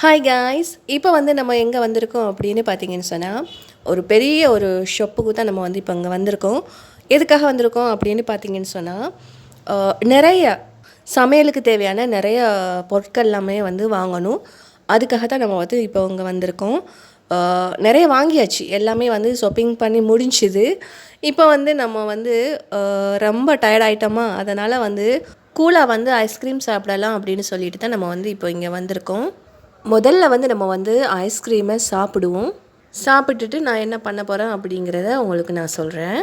Hi guys, இப்போ வந்து நம்ம எங்கே வந்திருக்கோம் அப்படின்னு பார்த்தீங்கன்னு சொன்னால், ஒரு பெரிய ஒரு ஷாப்புக்கு தான் நம்ம வந்து இப்போ இங்கே வந்திருக்கோம். எதுக்காக வந்திருக்கோம் அப்படின்னு பார்த்தீங்கன்னு சொன்னால், நிறைய சமையலுக்கு தேவையான நிறைய பொருட்கள் எல்லாமே வந்து வாங்கணும். அதுக்காக தான் நம்ம வந்து இப்போ இங்கே வந்திருக்கோம். நிறைய வாங்கியாச்சு, எல்லாமே வந்து ஷாப்பிங் பண்ணி முடிஞ்சுது. இப்போ வந்து நம்ம வந்து ரொம்ப டயர்ட் ஆகிட்டோமா, அதனால் வந்து கூலாக வந்து ஐஸ்கிரீம் சாப்பிடலாம் அப்படின்னு சொல்லிட்டு தான் நம்ம வந்து இப்போ இங்கே வந்திருக்கோம். முதல்ல வந்து நம்ம வந்து ஐஸ்கிரீமை சாப்பிடுவோம். சாப்பிட்டுட்டு நான் என்ன பண்ண போகிறேன் அப்படிங்கிறத உங்களுக்கு நான் சொல்கிறேன்.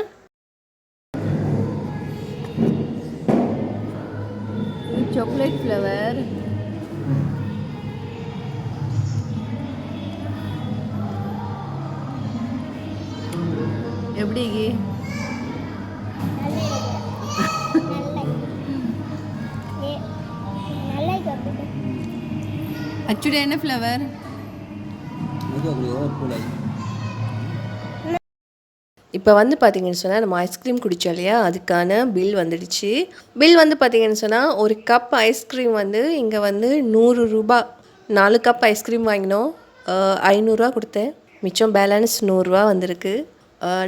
சாக்லேட் ஃப்ளவர், எப்படி ஆக்சுவலி என்ன ஃப்ளவர்? இப்போ வந்து பார்த்தீங்கன்னு சொன்னால் நம்ம ஐஸ்கிரீம் குடித்தோம் இல்லையா, அதுக்கான பில் வந்துடுச்சு. பில் வந்து பார்த்தீங்கன்னு சொன்னால் ஒரு கப் ஐஸ்கிரீம் வந்து இங்கே வந்து 100 ரூபா. 4 கப் ஐஸ்கிரீம் வாங்கினோம், 500 கொடுத்தேன். மிச்சம் பேலன்ஸ் 100 வந்திருக்கு.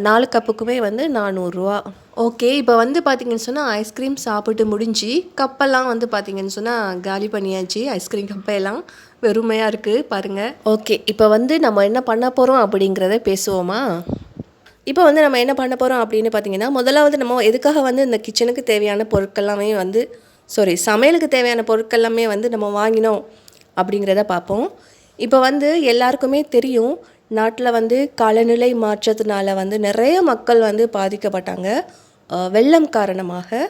4 கப்புக்குமே வந்து 400. ஓகே, இப்போ வந்து பார்த்தீங்கன்னு சொன்னால் ஐஸ்கிரீம் சாப்பிட்டு முடிஞ்சு கப்பெல்லாம் வந்து பார்த்தீங்கன்னு சொன்னால் காலி பண்ணியாச்சு. ஐஸ்கிரீம் கப்பையெல்லாம் வெறுமையாக இருக்குது பாருங்கள். ஓகே, இப்போ வந்து நம்ம என்ன பண்ண போகிறோம் அப்படிங்கிறத பேசுவோமா? இப்போ வந்து நம்ம என்ன பண்ண போகிறோம் அப்படின்னு பார்த்தீங்கன்னா, முதலாவது நம்ம எதுக்காக வந்து இந்த கிச்சனுக்கு தேவையான பொருட்கள்லாமே வந்து சமையலுக்கு தேவையான பொருட்கள்லாமே வந்து நம்ம வாங்கினோம் அப்படிங்கிறத பார்ப்போம். இப்போ வந்து எல்லாருக்குமே தெரியும், நாட்டில் வந்து காலநிலை மாற்றத்தினால வந்து நிறைய மக்கள் வந்து பாதிக்கப்பட்டாங்க வெள்ளம் காரணமாக.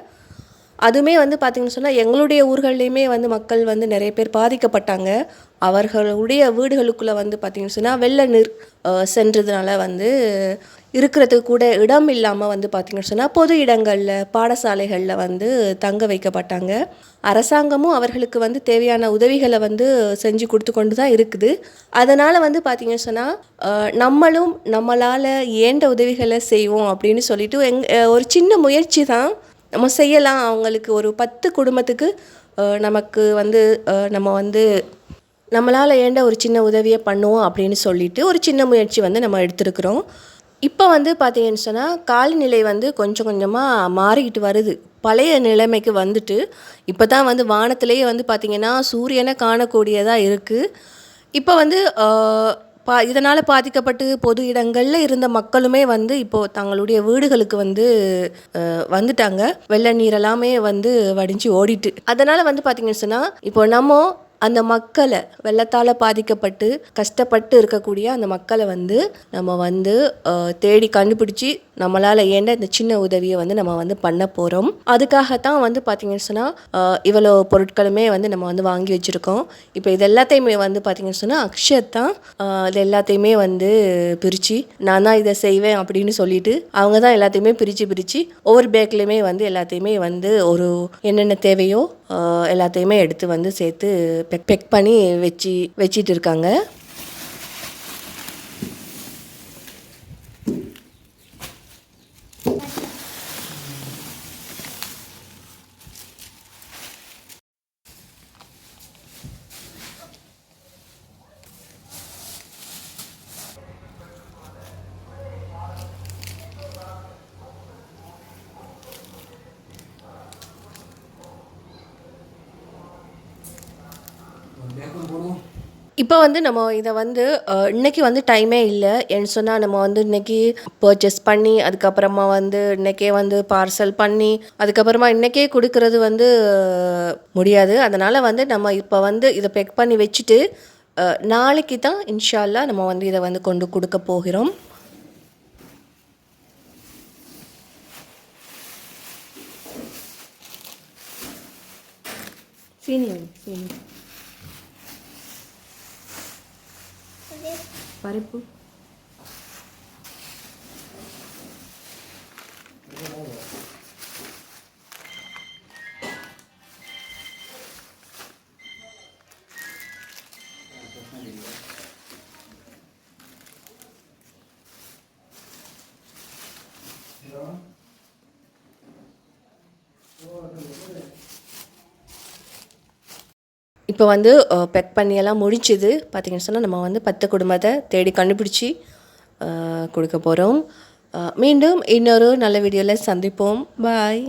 அதுவுமே வந்து பார்த்திங்கன்னு சொன்னால் எங்களுடைய ஊர்கள்லேயுமே வந்து மக்கள் வந்து நிறைய பேர் பாதிக்கப்பட்டாங்க. அவர்களுடைய வீடுகளுக்குள்ளே வந்து பார்த்திங்கன்னு சொன்னால் வெள்ள நீர் சென்றதுனால வந்து இருக்கிறதுக்கு கூட இடம் இல்லாமல் வந்து பார்த்திங்கன்னு சொன்னால் பொது இடங்களில் பாடசாலைகளில் வந்து தங்க வைக்கப்பட்டாங்க. அரசாங்கமும் அவர்களுக்கு வந்து தேவையான உதவிகளை வந்து செஞ்சு கொடுத்து கொண்டு தான் இருக்குது. அதனால் வந்து பார்த்திங்கன்னு சொன்னால் நம்மளும் நம்மளால் ஏண்ட உதவிகளை செய்வோம் அப்படின்னு சொல்லிட்டு ஒரு சின்ன முயற்சி தான் நம்ம செய்யலாம். அவங்களுக்கு ஒரு 10 குடும்பத்துக்கு நமக்கு வந்து நம்ம வந்து நம்மளால் ஏண்ட ஒரு சின்ன உதவியை பண்ணுவோம் அப்படின்னு சொல்லிட்டு ஒரு சின்ன முயற்சி வந்து நம்ம எடுத்துருக்குறோம். இப்போ வந்து பார்த்திங்கன்னு சொன்னால் காலநிலை வந்து கொஞ்சம் கொஞ்சமாக மாறிக்கிட்டு வருது. பழைய நிலைமைக்கு வந்துட்டு இப்போ தான் வந்து வானத்திலேயே வந்து பார்த்திங்கன்னா சூரியனை காணக்கூடியதாக இருக்குது. இப்போ வந்து இதனால் பாதிக்கப்பட்டு பொது இடங்களில் இருந்த மக்களுமே வந்து இப்போது தங்களுடைய வீடுகளுக்கு வந்து வந்துட்டாங்க. வெள்ள நீரெல்லாமே வந்து வடிஞ்சு ஓடிட்டு. அதனால் வந்து பார்த்திங்கன்னு சொன்னால் இப்போ நம்ம அந்த மக்களை வெள்ளத்தால் பாதிக்கப்பட்டு கஷ்டப்பட்டு இருக்கக்கூடிய அந்த மக்களை வந்து நம்ம வந்து தேடி கண்டுபிடிச்சி நம்மளால் ஏண்ட இந்த சின்ன உதவியை வந்து நம்ம வந்து பண்ண போகிறோம். அதுக்காகத்தான் வந்து பார்த்திங்கன்னு சொன்னால் இவ்வளோ பொருட்களுமே வந்து நம்ம வந்து வாங்கி வச்சுருக்கோம். இப்போ இது எல்லாத்தையுமே வந்து பார்த்திங்கன்னு சொன்னால் அக்ஷத் தான் இது எல்லாத்தையுமே வந்து பிரித்து நான் தான் இதை செய்வேன் அப்படின்னு சொல்லிட்டு அவங்க தான் எல்லாத்தையுமே பிரித்து ஒவ்வொரு பேக்லேயுமே வந்து எல்லாத்தையுமே வந்து ஒரு என்னென்ன தேவையோ எல்லாத்தையுமே எடுத்து வந்து சேர்த்து பெக் பண்ணி வச்சிட்டு இருக்காங்க. இப்போ வந்து நம்ம இதை வந்து இன்றைக்கி வந்து டைமே இல்லை ஏன்னு சொன்னால் நம்ம வந்து இன்றைக்கி பர்ச்சேஸ் பண்ணி அதுக்கப்புறமா வந்து இன்றைக்கே வந்து பார்சல் பண்ணி அதுக்கப்புறமா இன்றைக்கே கொடுக்கறது வந்து முடியாது. அதனால் வந்து நம்ம இப்போ வந்து இதை பெக் பண்ணி வச்சுட்டு நாளைக்கு தான் இன்ஷா அல்லாஹ் நம்ம வந்து இதை வந்து கொண்டு கொடுக்க போகிறோம். சீனி பருப்பு இப்போ வந்து பெக் பண்ணியெல்லாம் முடிச்சுது. பார்த்திங்கன்னு சொன்னால் நம்ம வந்து 10 குடும்பத்தை தேடி கண்டுபிடிச்சி கொடுக்க போகிறோம். மீண்டும் இன்னொரு நல்ல வீடியோவில் சந்திப்போம். பாய்.